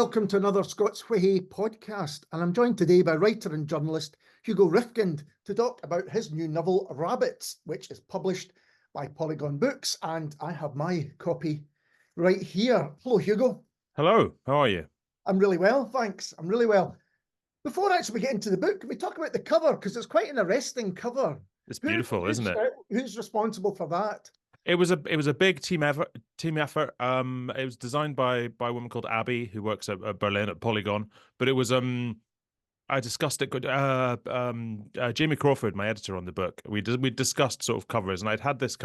welcome to another Scots Whay Hae podcast, and I'm joined today by writer and journalist Hugo Rifkind to talk about his new novel Rabbits, which is published by Polygon Books, and I have my copy right here. Hello, Hugo. Hello, how are you? I'm really well, thanks. I'm really well. Before actually we get into the book, can we talk about the cover? Because it's quite an arresting cover. It's beautiful, isn't it? Who's responsible for that? It was a big team effort. It was designed by a woman called Abby, who works at Berlin at Polygon. But it was I discussed it. Jamie Crawford, my editor on the book, we discussed sort of covers, and I had this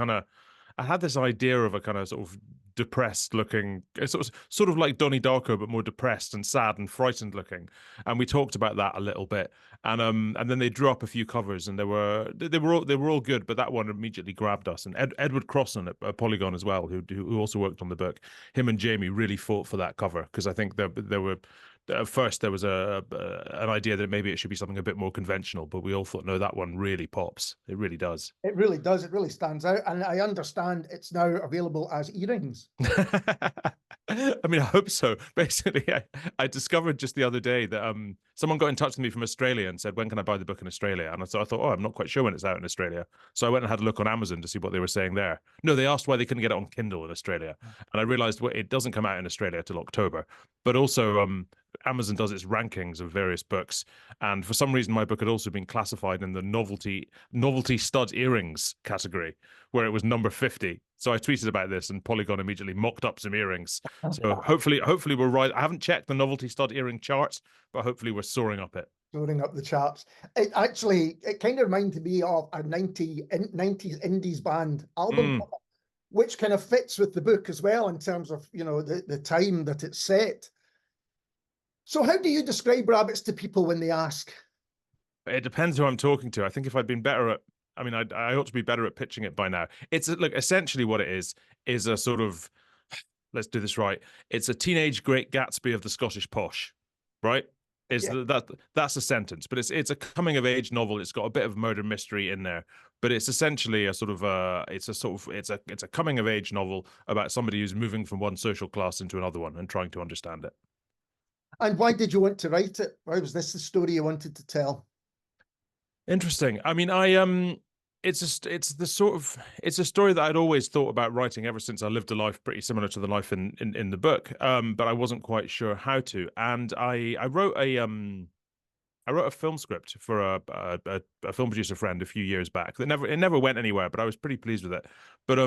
idea of a kind of sort of depressed looking, sort of like Donnie Darko, but more depressed and sad and frightened looking. And we talked about that a little bit. And then they drew up a few covers, and they were all good, but that one immediately grabbed us. And Edward Crossan at Polygon as well, who also worked on the book, him and Jamie really fought for that cover, because I think there were. At first, there was an idea that maybe it should be something a bit more conventional, but we all thought, no, that one really pops. It really does. It really does. It really stands out. And I understand it's now available as earrings. I mean, I hope so. Basically, I discovered just the other day that someone got in touch with me from Australia and said, when can I buy the book in Australia? And so I thought, oh, I'm not quite sure when it's out in Australia. So I went and had a look on Amazon to see what they were saying there. No, they asked why they couldn't get it on Kindle in Australia. And I realized it doesn't come out in Australia till October. But also, Amazon does its rankings of various books, and for some reason my book had also been classified in the novelty stud earrings category, where it was number 50. So I tweeted about this, and Polygon immediately mocked up some earrings. So hopefully we're right. I haven't checked the novelty stud earring charts, but hopefully we're soaring up it. Soaring up the charts. It kind of reminded me of a 90s indies band album cover, which kind of fits with the book as well in terms of, you know, the time that it's set. So how do you describe Rabbits to people when they ask? It depends who I'm talking to. I think if I'd been better at, I ought to be better at pitching it by now. It's look, essentially what it is a sort of, let's do this right. It's a teenage Great Gatsby of the Scottish posh, right? That's a sentence, but it's a coming of age novel. It's got a bit of murder mystery in there, but it's essentially it's a coming of age novel about somebody who's moving from one social class into another one and trying to understand it. And why did you want to write it? Why was this the story you wanted to tell? Interesting. I mean, it's a story that I'd always thought about writing ever since I lived a life pretty similar to the life in the book. But I wasn't quite sure how to. And I wrote a film script for a film producer friend a few years back that never went anywhere, but I was pretty pleased with it. But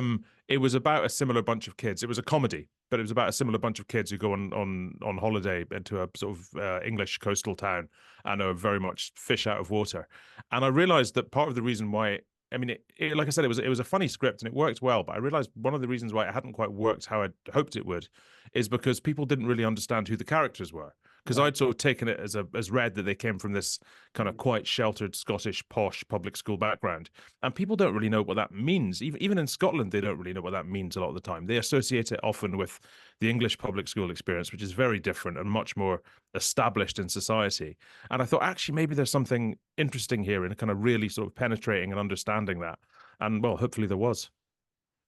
it was about a similar bunch of kids. It was a comedy, but it was about a similar bunch of kids who go on holiday into a sort of English coastal town and are very much fish out of water. And I realized that part of the reason why, I mean, like I said, it was a funny script and it worked well, but I realized one of the reasons why it hadn't quite worked how I'd hoped it would is because people didn't really understand who the characters were. Because I'd sort of taken it as read that they came from this kind of quite sheltered Scottish posh public school background, and people don't really know what that means. Even in Scotland, they don't really know what that means a lot of the time. They associate it often with the English public school experience, which is very different and much more established in society. And I thought, actually, maybe there's something interesting here in kind of really sort of penetrating and understanding that. And well, hopefully there was.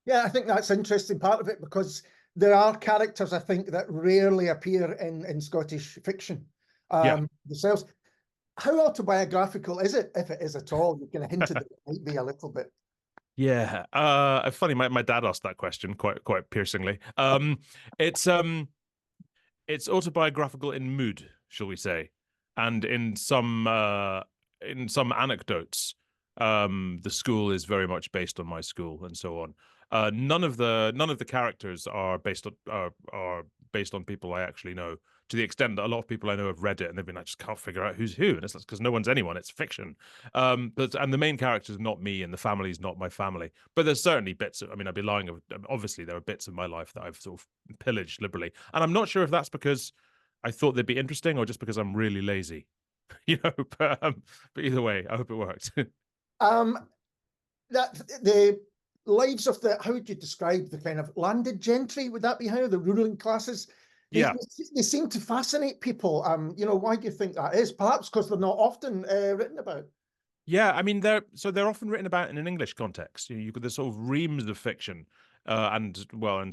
Yeah, I think that's an interesting part of it, because there are characters, I think, that rarely appear in Scottish fiction themselves. How autobiographical is it, if it is at all? You kind of hinted that it might be a little bit. Yeah, funny. My dad asked that question quite piercingly. It's autobiographical in mood, shall we say, and in some anecdotes. The school is very much based on my school, and so on. None of the characters are based on people I actually know, to the extent that a lot of people I know have read it and they've been, I just can't figure out who's who, and it's because no one's anyone. It's fiction. And the main character is not me, and the family is not my family. But there's certainly bits. I mean, I'd be lying. Obviously, there are bits of my life that I've sort of pillaged liberally, and I'm not sure if that's because I thought they'd be interesting or just because I'm really lazy. But either way, I hope it worked. That the lives of how would you describe the kind of landed gentry? Would that be how the ruling classes? They seem to fascinate people. Why do you think that is? Perhaps because they're not often written about. Yeah, I mean they're often written about in an English context. You've got this sort of reams of fiction and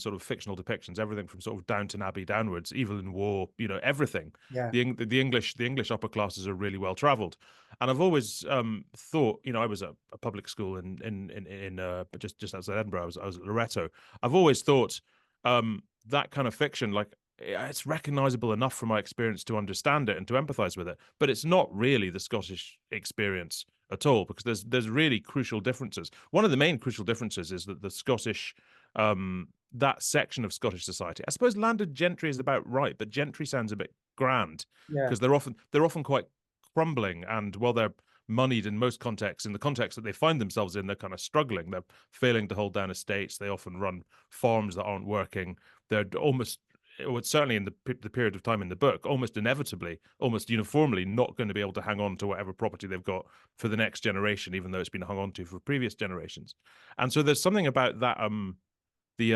sort of fictional depictions, everything from sort of Downton Abbey downwards, Evelyn Waugh, everything. Yeah. The English upper classes are really well traveled, and I've always thought, I was at a public school in just outside Edinburgh. I was at Loreto. I've always thought that kind of fiction, like, it's recognizable enough from my experience to understand it and to empathize with it, but it's not really the Scottish experience at all, because there's really crucial differences. One of the main crucial differences is that the Scottish, that section of Scottish society, I suppose landed gentry is about right, but gentry sounds a bit grand, Yeah. because they're often quite crumbling, and while they're moneyed in most contexts, in the context that they find themselves in, they're kind of struggling. They're failing to hold down estates. They often run farms that aren't working. They're almost, certainly in the period of time in the book, almost inevitably, almost uniformly not going to be able to hang on to whatever property they've got for the next generation, even though it's been hung on to for previous generations. And so there's something about that, the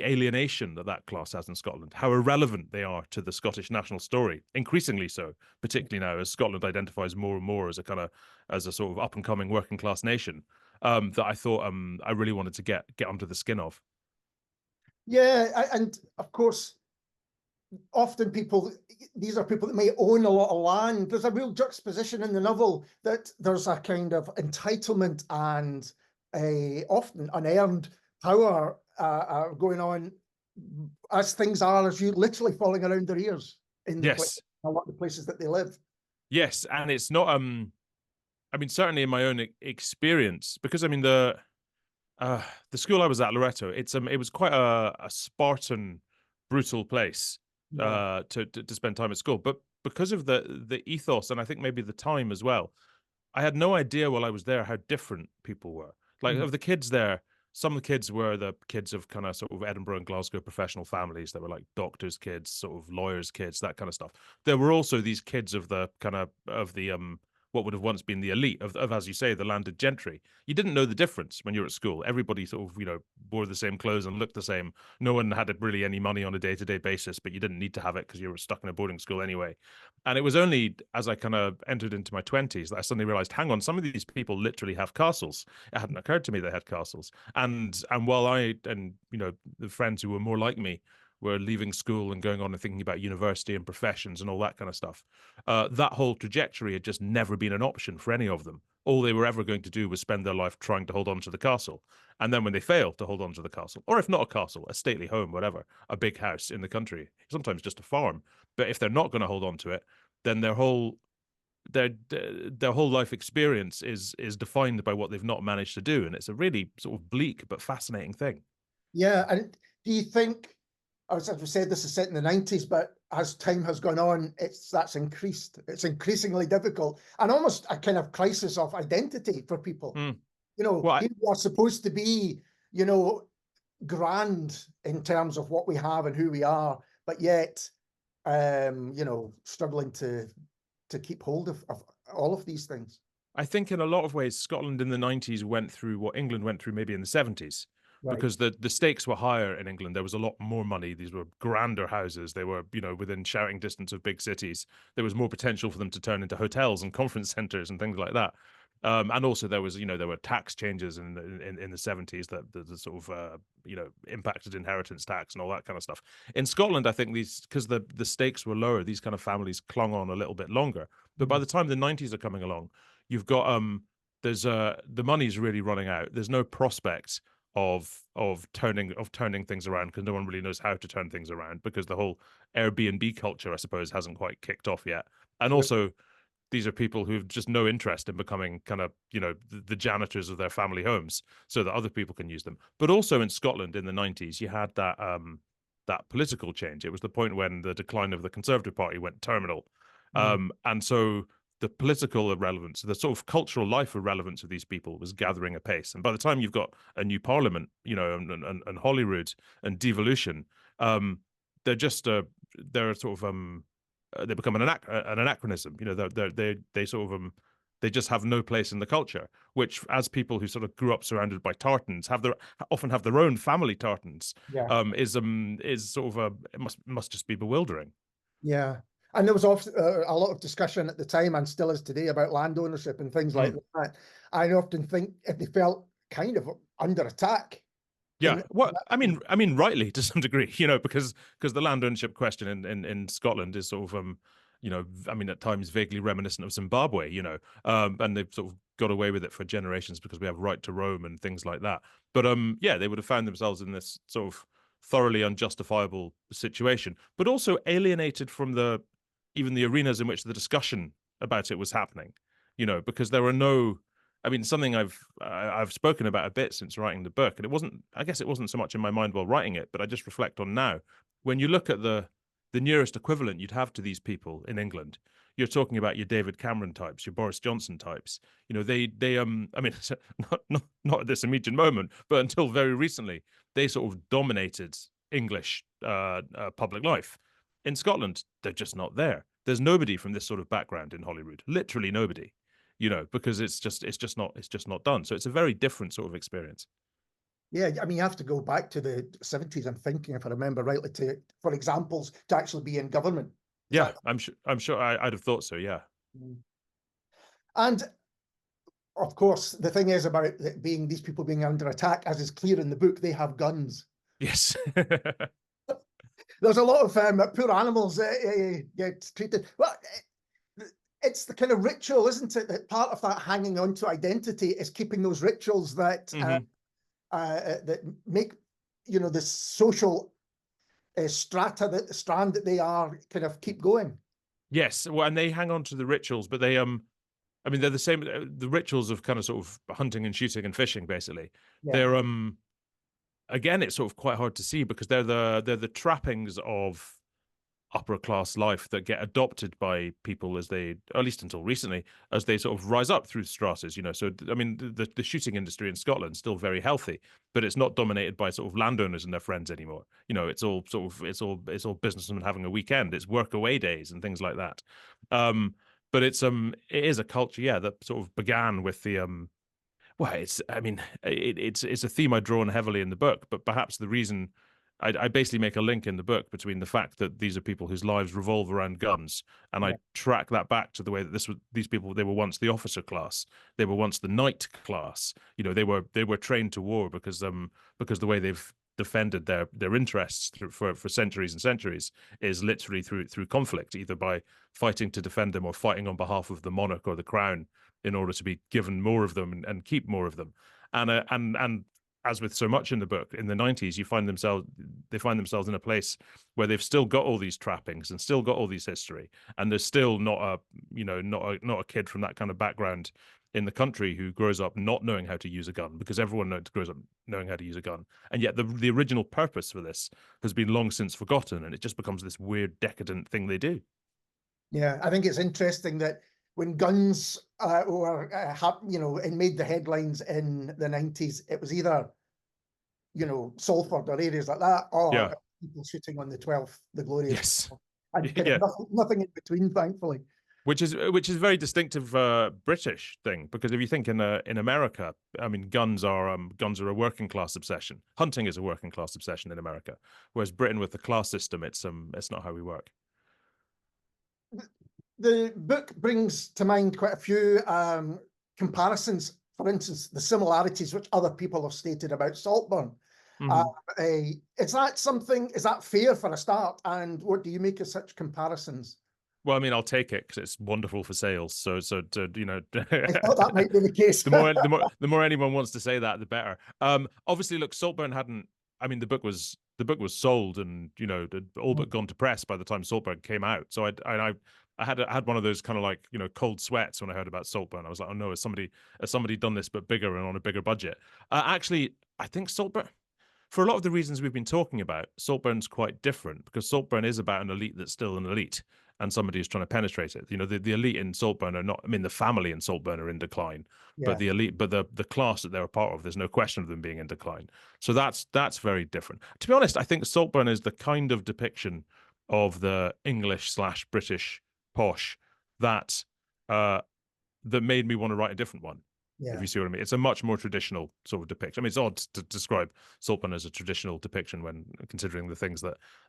alienation that class has in Scotland, how irrelevant they are to the Scottish national story, increasingly so, particularly now as Scotland identifies more and more as a sort of up and coming working class nation, that I thought I really wanted to get under the skin of. Yeah, and of course, often these are people that may own a lot of land. There's a real juxtaposition in the novel that there's a kind of entitlement and a often unearned power going on as things are, as you literally falling around their ears in a lot of the places that they live. Yes, and it's not. I mean, certainly in my own experience, because I mean the school I was at, Loreto, it was quite a Spartan, brutal place to spend time at school. But because of the ethos, and I think maybe the time as well, I had no idea while I was there how different people were. Like, of the kids there, some of the kids were the kids of kind of sort of Edinburgh and Glasgow professional families that were like doctors' kids, sort of lawyers' kids, that kind of stuff. There were also these kids of the kind of what would have once been the elite of, as you say, the landed gentry. You didn't know the difference when you were at school. Everybody sort of, wore the same clothes and looked the same. No one had really any money on a day-to-day basis, but you didn't need to have it because you were stuck in a boarding school anyway. And it was only as I kind of entered into my 20s that I suddenly realized, hang on, some of these people literally have castles. It hadn't occurred to me they had castles. And while I and, the friends who were more like me were leaving school and going on and thinking about university and professions and all that kind of stuff, that whole trajectory had just never been an option for any of them. All they were ever going to do was spend their life trying to hold on to the castle. And then when they failed to hold on to the castle, or if not a castle, a stately home, whatever, a big house in the country, sometimes just a farm, but if they're not going to hold on to it, then their whole life experience is defined by what they've not managed to do. And it's a really sort of bleak but fascinating thing. Yeah, and do you think, as we said, this is set in the 90s, but as time has gone on, that's increased. It's increasingly difficult and almost a kind of crisis of identity for people. Well, we are supposed to be, grand in terms of what we have and who we are, but yet, struggling to keep hold of all of these things. I think in a lot of ways, Scotland in the 90s went through what England went through maybe in the 70s. Right. Because the stakes were higher in England. There was a lot more money. These were grander houses. They were, within shouting distance of big cities. There was more potential for them to turn into hotels and conference centers and things like that. And also there was, there were tax changes in the 70s that sort of, impacted inheritance tax and all that kind of stuff. In Scotland, I think because the stakes were lower, these kind of families clung on a little bit longer. But by the time the 90s are coming along, you've got, the money's really running out. There's no prospect of turning things around, because no one really knows how to turn things around, because the whole Airbnb culture, I suppose, hasn't quite kicked off yet. And also, these are people who have just no interest in becoming kind of, the janitors of their family homes so that other people can use them. But also in Scotland in the 90s, you had that political change. It was the point when the decline of the Conservative Party went terminal. And so the political irrelevance, the sort of cultural life irrelevance of these people was gathering apace. And by the time you've got a new parliament, and Holyrood and devolution, they're just they're sort of they become an anachronism. They sort of they just have no place in the culture. Which, as people who sort of grew up surrounded by tartans, often have their own family tartans, is sort of it must just be bewildering. Yeah. And there was often a lot of discussion at the time, and still is today, about land ownership and things like that. I often think if they felt kind of under attack, Yeah, well, I mean, rightly to some degree, you know, because the land ownership question in Scotland is sort of you know, I mean, at times vaguely reminiscent of Zimbabwe, you know, and they've sort of got away with it for generations because we have right to roam and things like that. But yeah, they would have found themselves in this sort of thoroughly unjustifiable situation, but also alienated from even the arenas in which the discussion about it was happening, you know, because there were no. I mean, something I've spoken about a bit since writing the book, and I guess it wasn't so much in my mind while writing it, but I just reflect on now. When you look at the nearest equivalent you'd have to these people in England, you're talking about your David Cameron types, your Boris Johnson types. You know, they I mean, not at this immediate moment, but until very recently, they sort of dominated English public life. In Scotland, they're just not there. There's nobody from this sort of background in Holyrood, literally nobody, you know, because it's just not done. So it's a very different sort of experience. Yeah, I mean, you have to go back to the 70s, I'm thinking, if I remember rightly, for examples, to actually be in government. Yeah, I'm sure I'd have thought so, yeah. And of course, the thing is about it being these people being under attack, as is clear in the book, they have guns. Yes. There's a lot of poor animals get treated. Well, it's the kind of ritual, isn't it? That part of that hanging on to identity is keeping those rituals that that make, you know, the social strand that they are kind of keep going. Yes, well, and they hang on to the rituals, but they I mean, they're the same. The rituals of kind of sort of hunting and shooting and fishing, basically. Yeah. They're again, it's sort of quite hard to see because they're the trappings of upper class life that get adopted by people as they, at least until recently, as they sort of rise up through stratas, you know. So I mean, the shooting industry in Scotland is still very healthy, but it's not dominated by sort of landowners and their friends anymore. You know, it's all sort of it's all businessmen having a weekend. It's work away days and things like that. But it is a culture, yeah, that sort of began with the well, I mean, it's a theme I draw on heavily in the book, but perhaps the reason I basically make a link in the book between the fact that these are people whose lives revolve around guns, and I track that back to the way that these people, they were once the officer class, they were once the knight class. You know, they were trained to war because the way they've defended their interests for centuries and centuries is literally through conflict, either by fighting to defend them or fighting on behalf of the monarch or the crown in order to be given more of them and keep more of them. And as with so much in the book, in the 90s, they find themselves in a place where they've still got all these trappings and still got all these history, and there's still not a kid from that kind of background in the country who grows up not knowing how to use a gun, because everyone grows up knowing how to use a gun, and yet the original purpose for this has been long since forgotten, and it just becomes this weird decadent thing they do. Yeah, I think it's interesting that when guns were and made the headlines in the 90s, it was either, you know, Salford or areas like that, or people shooting on the 12th, the glorious. Yes. And kind of nothing in between, thankfully. Which is a very distinctive British thing, because if you think in America, I mean, guns are a working class obsession. Hunting is a working class obsession in America, whereas Britain, with the class system, it's not how we work. The book brings to mind quite a few comparisons. For instance, the similarities which other people have stated about Saltburn. Is that fair for a start? And what do you make of such comparisons? Well, I mean, I'll take it because it's wonderful for sales. So you know, I thought that might be the case. the more anyone wants to say that, the better. Obviously, look, Saltburn hadn't. I mean, the book was sold and, you know, all but gone to press by the time Saltburn came out. So I had one of those kind of like, you know, cold sweats when I heard about Saltburn. I was like, oh no, has somebody done this but bigger and on a bigger budget? Actually, I think Saltburn, for a lot of the reasons we've been talking about, Saltburn's quite different, because Saltburn is about an elite that's still an elite and somebody who's trying to penetrate it. You know, the elite in Saltburn are not, I mean, the family in Saltburn are in decline, but the elite, but the class that they're a part of, there's no question of them being in decline. So that's very different. To be honest, I think Saltburn is the kind of depiction of the English/British posh that that made me want to write a different one. Yeah. If you see what I mean. It's a much more traditional sort of depiction. I mean, it's odd to describe Saltburn as a traditional depiction when considering the things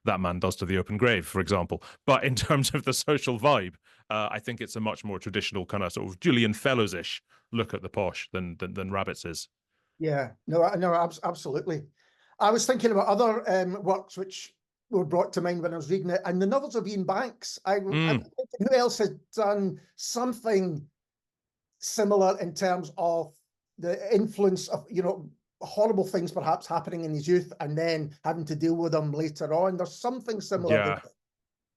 that man does to the open grave, for example. But in terms of the social vibe, I think it's a much more traditional kind of sort of Julian Fellows-ish look at the posh than Rabbit's is. Yeah, no, absolutely. I was thinking about other works which were brought to mind when I was reading it, and the novels of Ian Banks. I'm thinking, who else has done something similar in terms of the influence of, you know, horrible things perhaps happening in his youth and then having to deal with them later on. There's something similar Yeah. there.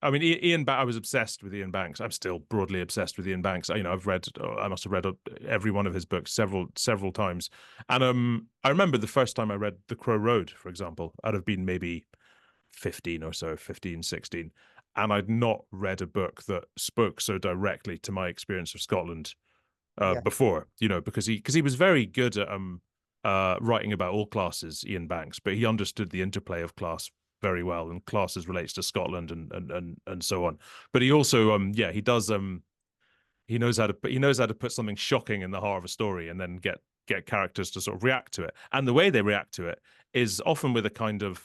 I mean, I was obsessed with Ian Banks. I'm still broadly obsessed with Ian Banks. You know, I must have read every one of his books several times. And I remember the first time I read The Crow Road, for example. I'd have been maybe 15 or so, 15, 16. And I'd not read a book that spoke so directly to my experience of Scotland before, you know, because he was very good at writing about all classes, Ian Banks, but he understood the interplay of class very well, and classes relates to Scotland and so on. But he also he does he knows how to put something shocking in the heart of a story and then get characters to sort of react to it. And the way they react to it is often with a kind of,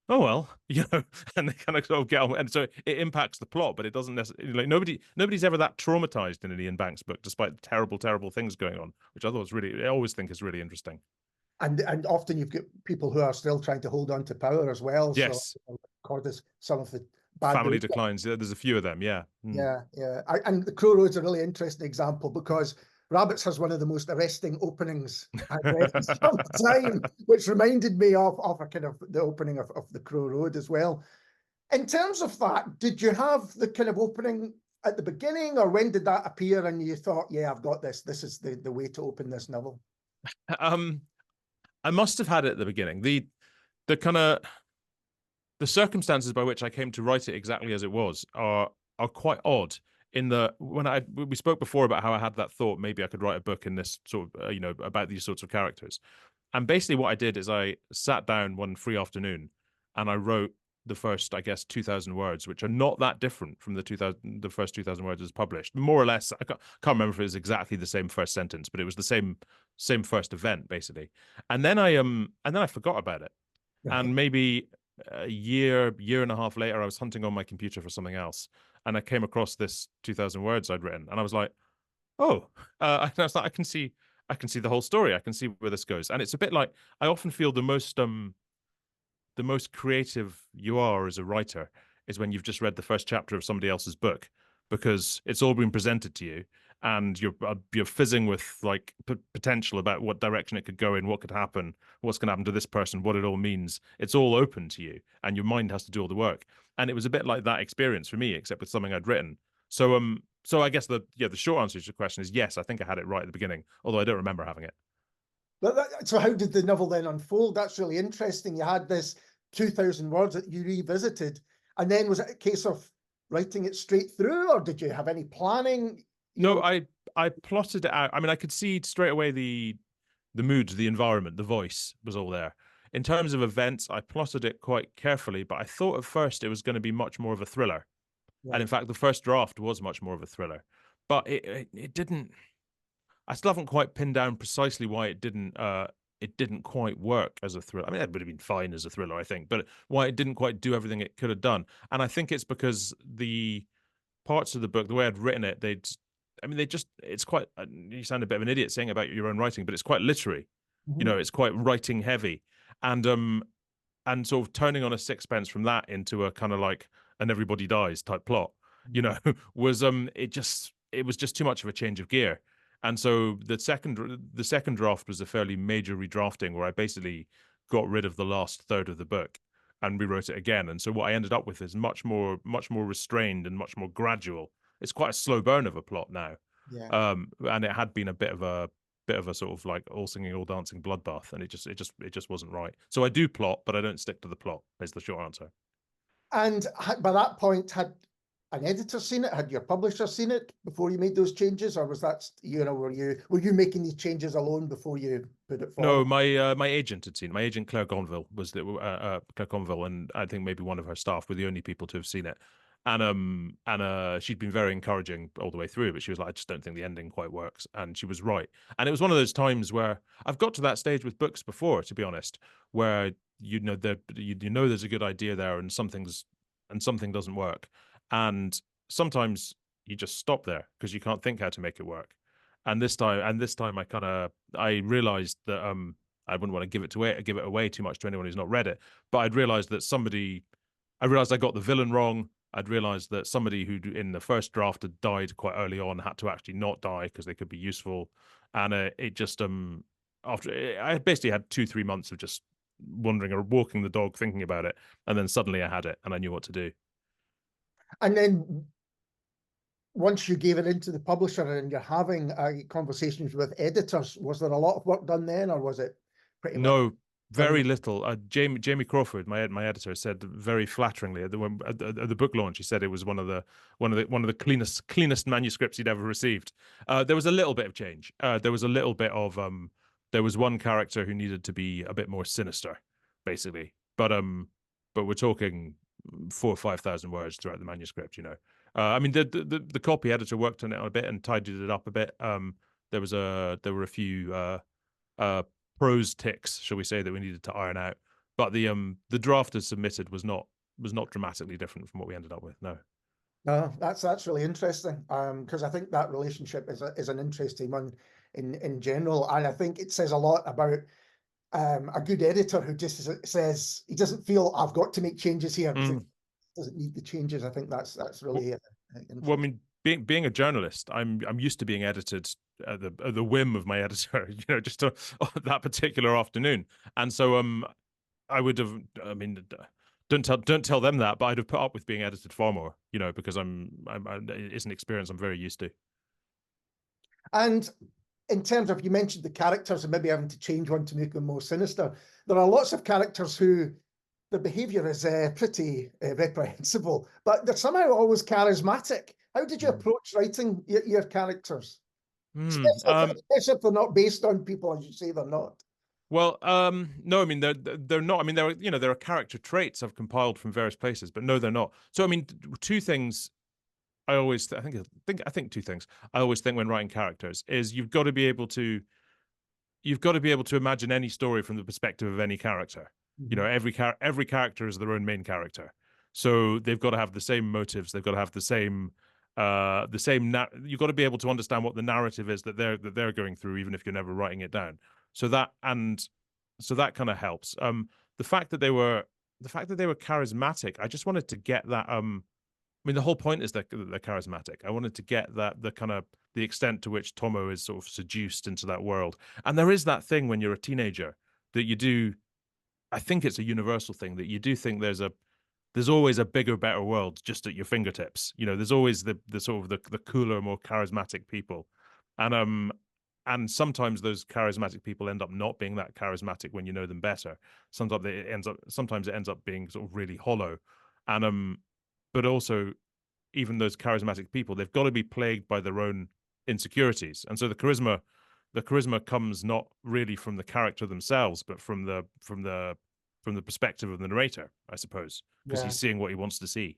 oh well, you know, and they kind of sort of get on, and so it impacts the plot, but it doesn't necessarily, like, nobody's ever that traumatized in an Ian Banks book, despite the terrible things going on, which I always think is really interesting. And often you've got people who are still trying to hold on to power as well. Yes. So record some of the bad Family news. declines. Yeah, there's a few of them. Yeah. Yeah, yeah. And The Crow Road's a really interesting example because Rabbits has one of the most arresting openings I've read in some time, which reminded me of a kind of the opening of The Crow Road as well. In terms of that, did you have the kind of opening at the beginning, or when did that appear and you thought, yeah, I've got this. This is the way to open this novel? I must have had it at the beginning. The kind of the circumstances by which I came to write it exactly as it was are quite odd. In the we spoke before about how I had that thought maybe I could write a book in this sort of you know, about these sorts of characters, and basically what I did is I sat down one free afternoon and I wrote the first, I guess, 2,000 words, which are not that different from the first 2,000 words as published, more or less. I can't remember if it was exactly the same first sentence, but it was the same first event basically. And then I forgot about it, Right. and maybe a year and a half later, I was hunting on my computer for something else, and I came across this 2,000 words I'd written, and I was like, oh, I was like, I can see the whole story. I can see where this goes, and it's a bit like, I often feel the most creative you are as a writer is when you've just read the first chapter of somebody else's book, because it's all been presented to you and you're fizzing with like potential about what direction it could go in, what could happen, what's going to happen to this person, what it all means. It's all open to you and your mind has to do all the work. And it was a bit like that experience for me, except with something I'd written. So I guess the short answer to your question is yes, I think I had it right at the beginning, although I don't remember having it. So how did the novel then unfold? That's really interesting. You had this 2,000 words that you revisited, and then was it a case of writing it straight through, or did you have any planning? No, I plotted it out. I mean, I could see straight away the mood, the environment, the voice was all there. In terms of events, I plotted it quite carefully, but I thought at first it was going to be much more of a thriller. Right. And in fact, the first draft was much more of a thriller. But it didn't, I still haven't quite pinned down precisely why it didn't quite work as a thriller. I mean, it would have been fine as a thriller, I think, but why it didn't quite do everything it could have done. And I think it's because the parts of the book, the way I'd written it, it's quite, you sound a bit of an idiot saying about your own writing, but it's quite literary. You know, it's quite writing heavy. And sort of turning on a sixpence from that into a kind of like an everybody dies type plot, you know, was it was just too much of a change of gear. And so the second draft was a fairly major redrafting where I basically got rid of the last third of the book and rewrote it again. And so what I ended up with is much more restrained and much more gradual. It's quite a slow burn of a plot now. Yeah. And it had been a bit of a sort of like all singing, all dancing bloodbath, and it just wasn't right. So I do plot, but I don't stick to the plot, is the short answer. And by that point, had an editor seen it? Had your publisher seen it before you made those changes, or was that, you know, were you making these changes alone before you put it forward? No, my agent had seen it. My agent Claire Gonville was Claire Gonville, and I think maybe one of her staff were the only people to have seen it. And she'd been very encouraging all the way through, but she was like, I just don't think the ending quite works, and she was right. And it was one of those times where I've got to that stage with books before, to be honest, where you know there's a good idea there, and something doesn't work, and sometimes you just stop there because you can't think how to make it work. And this time I realized that I wouldn't want to give it away too much to anyone who's not read it. But I'd realized that I realized I got the villain wrong. I'd realized that somebody who in the first draft had died quite early on had to actually not die because they could be useful. And it just after I basically had 2-3 months of just wandering or walking the dog, thinking about it, and then suddenly I had it and I knew what to do. And then once you gave it into the publisher and you're having conversations with editors, was there a lot of work done then, or was it pretty much? No, very little. Jamie Crawford, my editor, said very flatteringly at the book launch. He said it was one of the cleanest manuscripts he'd ever received. There was a little bit of change. There was a little bit of there was one character who needed to be a bit more sinister, basically. But we're talking 4,000 or 5,000 words throughout the manuscript. You know, I mean the copy editor worked on it a bit and tidied it up a bit. There were a few prose ticks, shall we say, that we needed to iron out. But the draft as submitted was not dramatically different from what we ended up with. No. No, that's really interesting. Because I think that relationship is an interesting one in general, and I think it says a lot about a good editor who just says he doesn't feel I've got to make changes here because it doesn't need the changes. I think that's really interesting. Well, I mean, being a journalist, I'm used to being edited at the whim of my editor, you know, just that particular afternoon. And so I would have, I mean, don't tell them that, but I'd have put up with being edited far more, you know, because it's an experience I'm very used to. And in terms of, you mentioned the characters and maybe having to change one to make them more sinister, there are lots of characters who the behavior is pretty reprehensible, but they're somehow always charismatic. How did you approach writing your characters? Especially if they're not based on people, as you say they're not. Well, no, I mean they're not. I mean there are character traits I've compiled from various places, but no, they're not. So I mean, two things I always I think two things I always think when writing characters is you've got to be able to imagine any story from the perspective of any character. You know, every character is their own main character, so they've got to have the same motives. They've got to have the same. You've got to be able to understand what the narrative is that they're going through, even if you're never writing it down. So that kind of helps. The fact that they were charismatic, I just wanted to get that. I mean, the whole point is that they're charismatic. I wanted to get that the extent to which Tomo is sort of seduced into that world. And there is that thing when you're a teenager that you do. I think it's a universal thing that you do think there's always a bigger, better world just at your fingertips. You know, there's always the sort of the cooler, more charismatic people, and sometimes those charismatic people end up not being that charismatic when you know them better. Sometimes it ends up being sort of really hollow, and but also even those charismatic people, they've got to be plagued by their own insecurities, and so the charisma comes not really from the character themselves, but from the perspective of the narrator, I suppose, because he's seeing what he wants to see.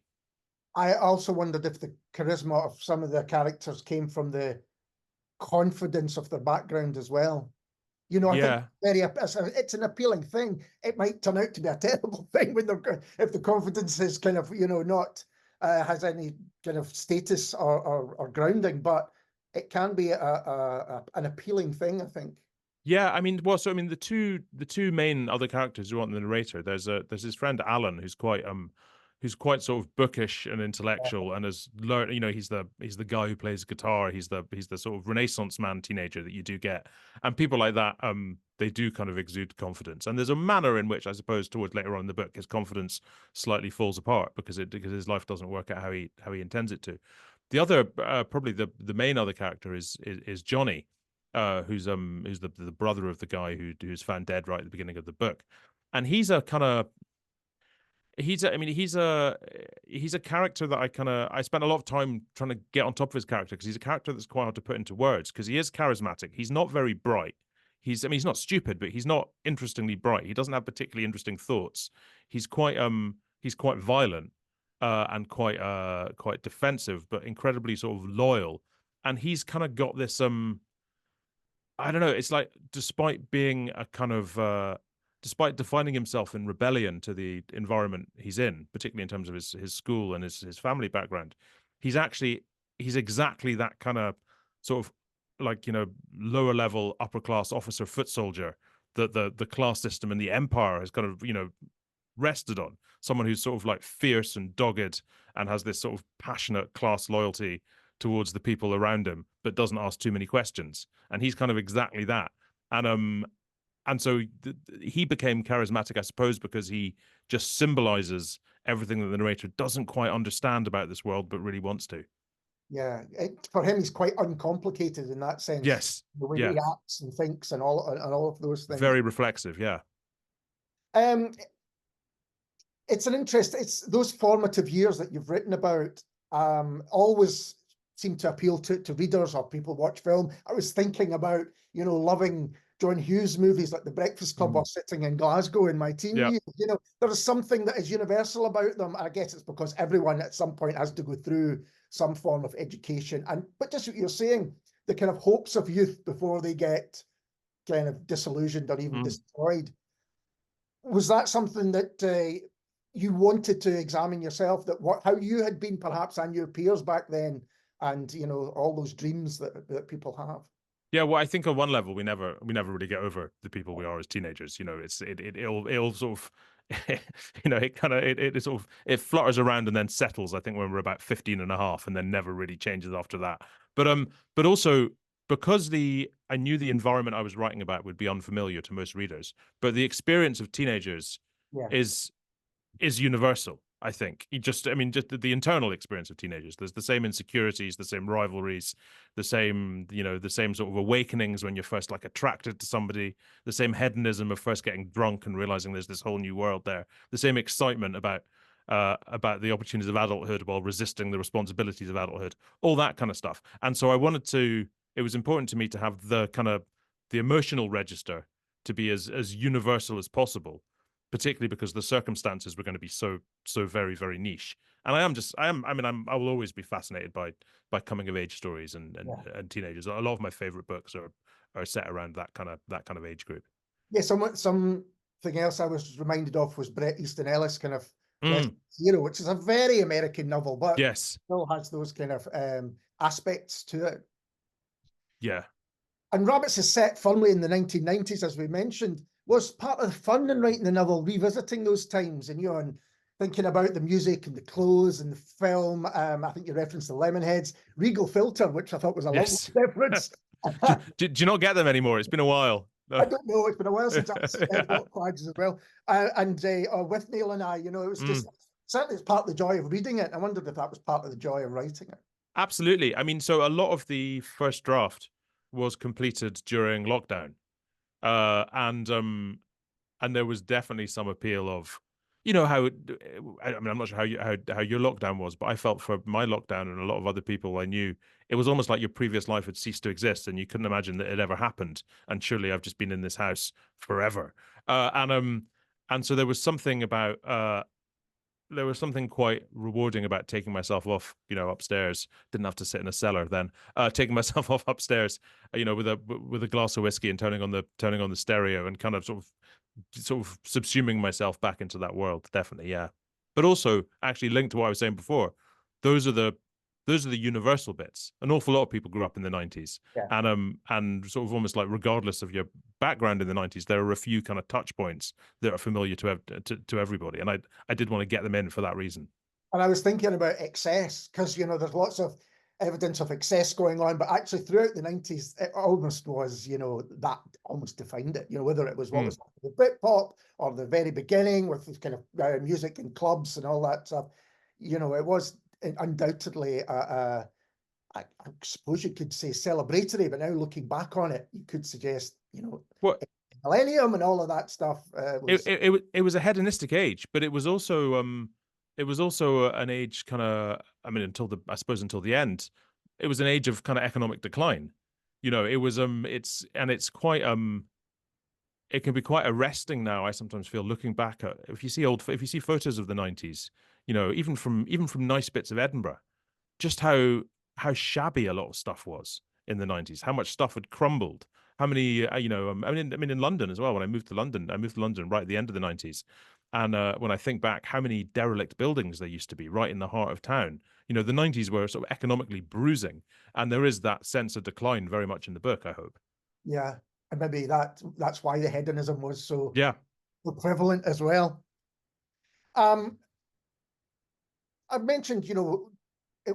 I also wondered if the charisma of some of the characters came from the confidence of their background as well. You know, I think it's an appealing thing. It might turn out to be a terrible thing when if the confidence is kind of, you know, not has any kind of status or grounding, but it can be an appealing thing, I think. Yeah, I mean, well, so I mean, the two main other characters who aren't the narrator. There's his friend Alan, who's quite sort of bookish and intellectual, and has learned. You know, he's the guy who plays guitar. He's the sort of Renaissance man teenager that you do get, and people like that, they do kind of exude confidence. And there's a manner in which, I suppose, towards later on in the book, his confidence slightly falls apart because his life doesn't work out how he intends it to. The other, probably the main other character is Johnny. Who's the brother of the guy who's found dead right at the beginning of the book, and he's a character that I spent a lot of time trying to get on top of his character because he's a character that's quite hard to put into words because he is charismatic. He's not very bright. He's not stupid, but he's not interestingly bright. He doesn't have particularly interesting thoughts. He's quite violent and quite defensive, but incredibly sort of loyal. And he's kind of got this I don't know. It's like, despite being a kind of, despite defining himself in rebellion to the environment he's in, particularly in terms of his school and his family background, he's exactly that kind of sort of like, you know, lower level, upper class officer foot soldier the class system and the empire has kind of, you know, rested on. Someone who's sort of like fierce and dogged and has this sort of passionate class loyalty towards the people around him, but doesn't ask too many questions. And he's kind of exactly that. And so he became charismatic, I suppose, because he just symbolizes everything that the narrator doesn't quite understand about this world, but really wants to. Yeah, for him, he's quite uncomplicated in that sense. Yes. The way Yeah. he acts and thinks and all of those things. Very reflexive. Yeah. It's an interest. It's those formative years that you've written about. Always seem to appeal to readers or people watch film. I was thinking about, you know, loving John Hughes movies like The Breakfast Club or Sitting in Glasgow in my teen years. You know, there is something that is universal about them. I guess it's because everyone at some point has to go through some form of education. But just what you're saying, the kind of hopes of youth before they get kind of disillusioned or even destroyed. Was that something that you wanted to examine yourself, that how you had been perhaps and your peers back then, and you know, all those dreams that people have? Yeah, well, I think on one level we never really get over the people we are as teenagers. You know, it'll sort of you know, it sort of it flutters around and then settles, I think, when we're about 15 and a half, and then never really changes after that. But also because I knew the environment I was writing about would be unfamiliar to most readers, but the experience of teenagers is universal. I think just the internal experience of teenagers. There's the same insecurities, the same rivalries, the same sort of awakenings when you're first like attracted to somebody, the same hedonism of first getting drunk and realizing there's this whole new world there, the same excitement about the opportunities of adulthood while resisting the responsibilities of adulthood, all that kind of stuff. And so it was important to me to have the emotional register to be as universal as possible, particularly because the circumstances were going to be so very, very niche. And I will always be fascinated by coming of age stories and teenagers. A lot of my favorite books are set around that kind of age group. Yeah, something else I was reminded of was Bret Easton Ellis' kind of Hero, which is a very American novel, but still has those kind of aspects to it. Yeah. And Rabbits is set firmly in the 1990s, as we mentioned. Was part of the fun in writing the novel revisiting those times, and and thinking about the music and the clothes and the film. I think you referenced the Lemonheads, Regal Filter, which I thought was a lovely reference. do you not get them anymore? It's been a while. I don't know. It's been a while since I've got flags as well. With Neil and I, you know, it was just certainly it's part of the joy of reading it. I wondered if that was part of the joy of writing it. Absolutely. I mean, so a lot of the first draft was completed during lockdown. And there was definitely some appeal of, you know, how I'm not sure how your lockdown was, but I felt for my lockdown and a lot of other people I knew, it was almost like your previous life had ceased to exist and you couldn't imagine that it ever happened. And surely I've just been in this house forever. And so there was something quite rewarding about taking myself off, you know, upstairs. Didn't have to sit in a cellar then. Taking myself off upstairs, you know, with a glass of whiskey and turning on the stereo and kind of sort of subsuming myself back into that world. Definitely, yeah. But also, actually linked to what I was saying before, those are the universal bits. An awful lot of people grew up in the 90s, and sort of almost like regardless of your background in the 90s, there are a few kind of touch points that are familiar to everybody, and I did want to get them in for that reason. And I was thinking about excess, because you know there's lots of evidence of excess going on, but actually throughout the 90s it almost was, you know, that almost defined it, you know, whether it was what was the Britpop or the very beginning with this kind of music and clubs and all that stuff. You know, it was undoubtedly I suppose you could say celebratory, but now looking back on it, you could suggest, you know, what millennium and all of that stuff. It was a hedonistic age, but it was also an age kind of, I mean, until the end, it was an age of kind of economic decline. You know, it was it's quite it can be quite arresting now. I sometimes feel looking back at if you see photos of the 90s, you know, even from nice bits of Edinburgh, just how shabby a lot of stuff was in the 90s, how much stuff had crumbled, how many in London as well. When I moved to London right at the end of the 90s, and when I think back how many derelict buildings there used to be right in the heart of town. You know, the 90s were sort of economically bruising, and there is that sense of decline very much in the book, I hope. Yeah, and maybe that's why the hedonism was so Yeah. prevalent as well. I mentioned,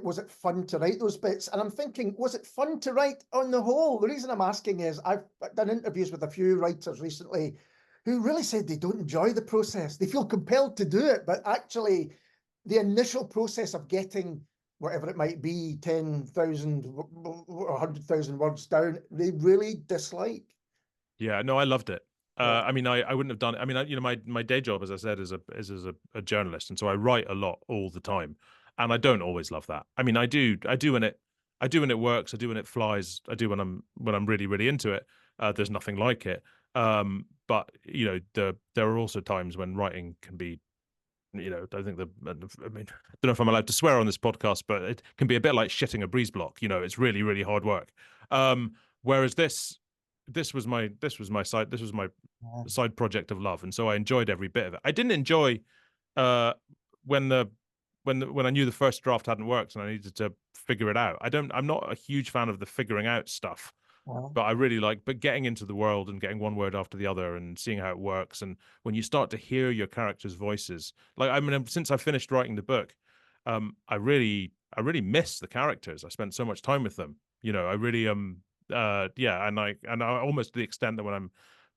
was it fun to write those bits? And I'm thinking, was it fun to write on the whole? The reason I'm asking is I've done interviews with a few writers recently who really said they don't enjoy the process. They feel compelled to do it, but actually the initial process of getting whatever it might be, 10,000 or 100,000 words down, they really dislike. Yeah, no, I loved it. Yeah. I mean, I wouldn't have done it. I mean, my day job, as I said, is as a journalist, and so I write a lot all the time, and I don't always love that. I mean, I do when it works, I do when it flies, I do when I'm really really into it. There's nothing like it. But there are also times when writing can be, I think I mean, I don't know if I'm allowed to swear on this podcast, but it can be a bit like shitting a breeze block. It's really really hard work. Whereas this was my side project of love, and so I enjoyed every bit of it. I didn't enjoy when I knew the first draft hadn't worked and I needed to figure it out. I'm not a huge fan of the figuring out stuff, but I really like getting into the world and getting one word after the other and seeing how it works. And when you start to hear your characters' voices, like, I mean, since I finished writing the book, I really miss the characters. I spent so much time with them. I really yeah, and I almost to the extent that when I'm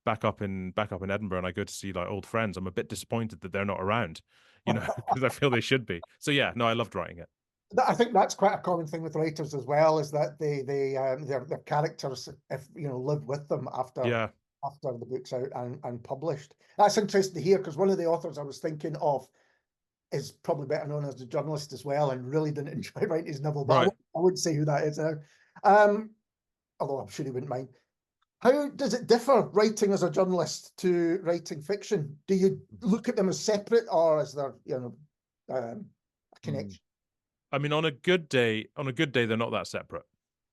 back up in Edinburgh and I go to see like old friends, I'm a bit disappointed that they're not around, because I feel they should be. So yeah, no, I loved writing it. I think that's quite a common thing with writers as well, is that their characters, if live with them after Yeah. the book's out and published. That's interesting to hear, because one of the authors I was thinking of is probably better known as a journalist as well, and really didn't enjoy writing his novel. But Right. I wouldn't say who that is now. Although I'm sure he wouldn't mind. How does it differ, writing as a journalist to writing fiction? Do you look at them as separate, or is there a connection? I mean, on a good day, they're not that separate.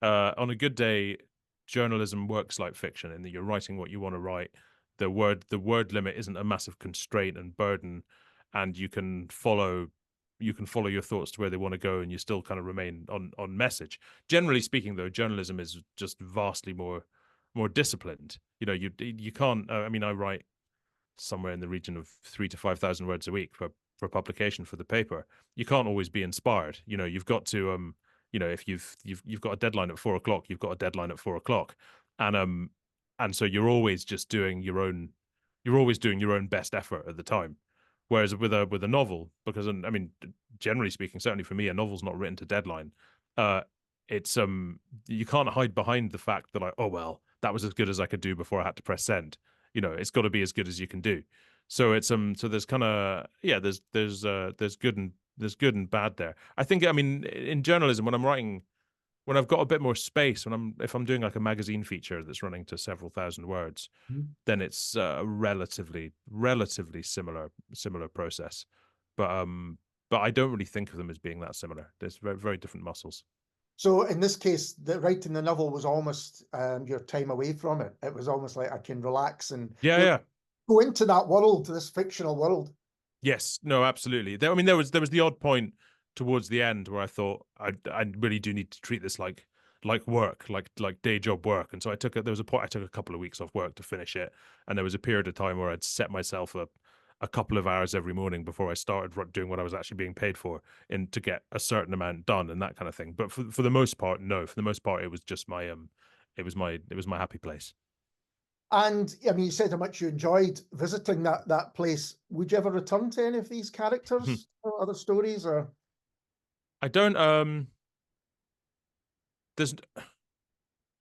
On a good day, journalism works like fiction in that you're writing what you want to write. The word limit isn't a massive constraint and burden, and you can follow your thoughts to where they want to go, and you still kind of remain on message. Generally speaking, though, journalism is just vastly more disciplined. You can't. I mean, I write somewhere in the region of 3,000 to 5,000 words a week for publication for the paper. You can't always be inspired. You've got to if you've got a deadline at 4 o'clock, you've got a deadline at 4 o'clock, and so you're always just doing your own best effort at the time. Whereas with a novel, because I mean, generally speaking, certainly for me, a novel's not written to deadline. It's you can't hide behind the fact that, like, oh well, that was as good as I could do before I had to press send. It's got to be as good as you can do. So it's so there's kind of there's good and bad there. I think, I mean, in journalism, when I'm writing, when I've got a bit more space, if I'm doing like a magazine feature that's running to several thousand words, then it's a relatively similar process. But I don't really think of them as being that similar. There's very very different muscles. So in this case, the writing the novel was almost your time away from it. It was almost like I can relax and go into that world, to this fictional world. Yes, no, absolutely. I mean, there was the odd point towards the end where I thought I really do need to treat this like work, like day job work. And so there was a point I took a couple of weeks off work to finish it, and there was a period of time where I'd set myself up a couple of hours every morning before I started doing what I was actually being paid for, and to get a certain amount done and that kind of thing. But for the most part, no. For the most part, it was just my it was my happy place. And I mean, you said how much you enjoyed visiting that place. Would you ever return to any of these characters or other stories? Or I don't.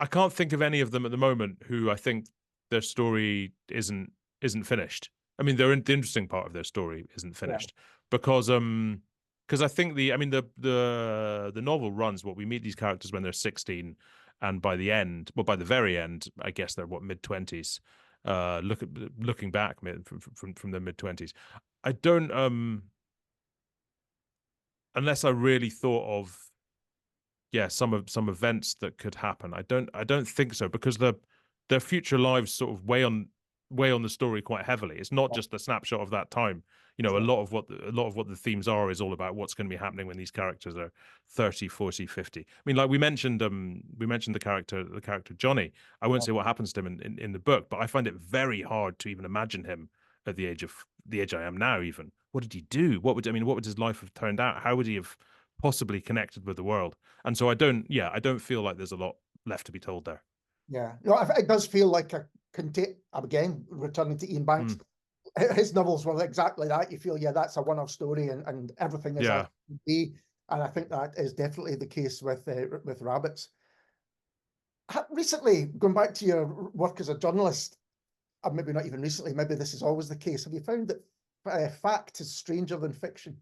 I can't think of any of them at the moment who I think their story isn't finished. I mean, the interesting part of their story isn't finished, because I think the novel runs, we meet these characters when they're 16, and by the end, well, by the very end, I guess they're mid-20s. Looking back from the mid-20s, I don't unless I really thought of some events that could happen. I don't think so, because their future lives sort of weigh on the story quite heavily. It's not just a snapshot of that time. You know, a lot of what the themes are is all about what's going to be happening when these characters are 30, 40, 50. I mean, like we mentioned the character Johnny. I won't say what happens to him in the book, but I find it very hard to even imagine him at the age I am now. Even what did he do? What would his life have turned out? How would he have possibly connected with the world? And so I don't feel like there's a lot left to be told there. Yeah, no, it does feel like again, returning to Ian Banks, his novels were exactly that. You feel, yeah, that's a one-off story, and everything is as it should be. And I think that is definitely the case with Rabbits. Recently, going back to your work as a journalist, or maybe not even recently, maybe this is always the case. Have you found that fact is stranger than fiction?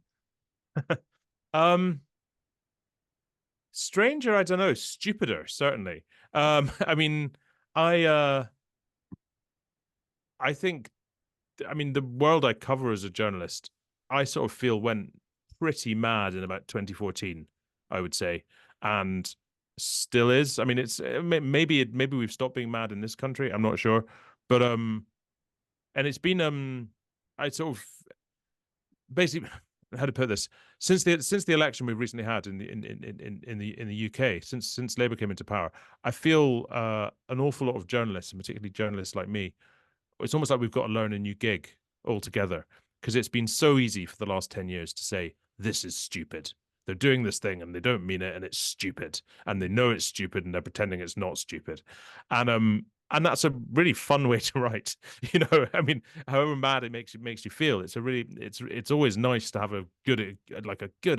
Stranger, I don't know. Stupider, certainly. I mean, I think, I mean, the world I cover as a journalist, I sort of feel went pretty mad in about 2014, I would say, and still is. I mean, it's maybe we've stopped being mad in this country. I'm not sure, but and it's been I sort of basically, how to put this, since the election we've recently had in the UK, since Labour came into power, I feel an awful lot of journalists, and particularly journalists like me, it's almost like we've got to learn a new gig altogether, because it's been so easy for the last 10 years to say this is stupid. They're doing this thing and they don't mean it, and it's stupid, and they know it's stupid and they're pretending it's not stupid, and that's a really fun way to write. You know, I mean, however mad it makes you feel, it's always nice to have a good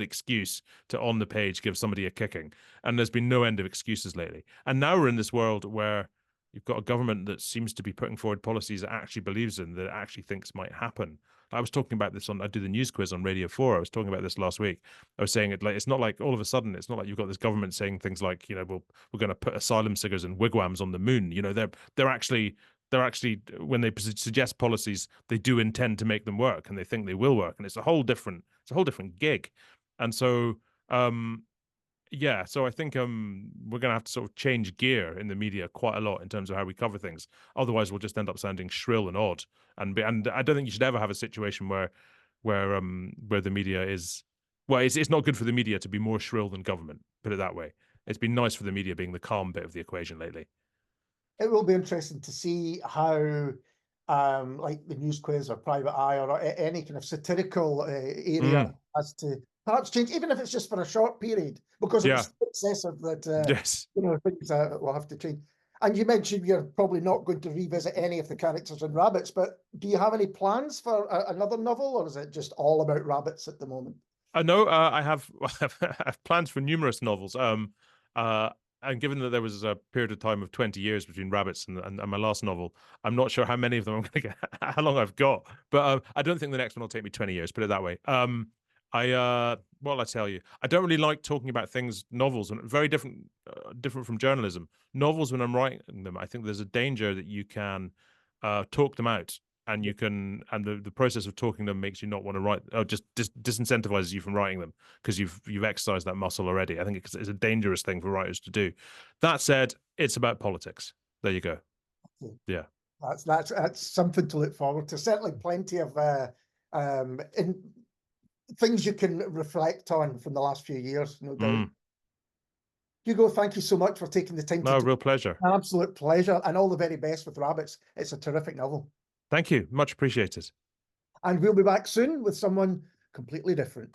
excuse to on the page give somebody a kicking, and there's been no end of excuses lately. And now we're in this world where you've got a government that seems to be putting forward policies that actually believes in, that actually thinks might happen. I was talking about this I do the news quiz on Radio 4. I was talking about this last week. I was saying it's not like all of a sudden, it's not like you've got this government saying things like, you know, we're going to put asylum seekers and wigwams on the moon. You know, they're actually, when they suggest policies, they do intend to make them work, and they think they will work. And it's a whole different gig. And so, yeah, so I think we're going to have to sort of change gear in the media quite a lot in terms of how we cover things. Otherwise, we'll just end up sounding shrill and odd. And I don't think you should ever have a situation where the media is, well, it's not good for the media to be more shrill than government. Put it that way. It's been nice for the media being the calm bit of the equation lately. It will be interesting to see how, like the news quiz or Private Eye or any kind of satirical area has to perhaps change, even if it's just for a short period, because it was excessive that yes, you know, things will have to change. And you mentioned you're probably not going to revisit any of the characters in Rabbits, but do you have any plans for another novel, or is it just all about rabbits at the moment? No, I have plans for numerous novels. And given that there was a period of time of 20 years between Rabbits and my last novel, I'm not sure how many of them I'm going to get, how long I've got. But I don't think the next one will take me 20 years, put it that way. Well, I tell you, I don't really like talking about novels, and very different from journalism. Novels, when I'm writing them, I think there's a danger that you can talk them out, and the process of talking them makes you not want to write, or just disincentivizes you from writing them, because you've exercised that muscle already. I think it's a dangerous thing for writers to do. That said, it's about politics. There you go. Yeah, that's something to look forward to. Certainly, plenty of things you can reflect on from the last few years, no doubt. Hugo, thank you so much for taking the time. No, real pleasure. An absolute pleasure, and all the very best with Rabbits. It's a terrific novel. Thank you. Much appreciated. And we'll be back soon with someone completely different.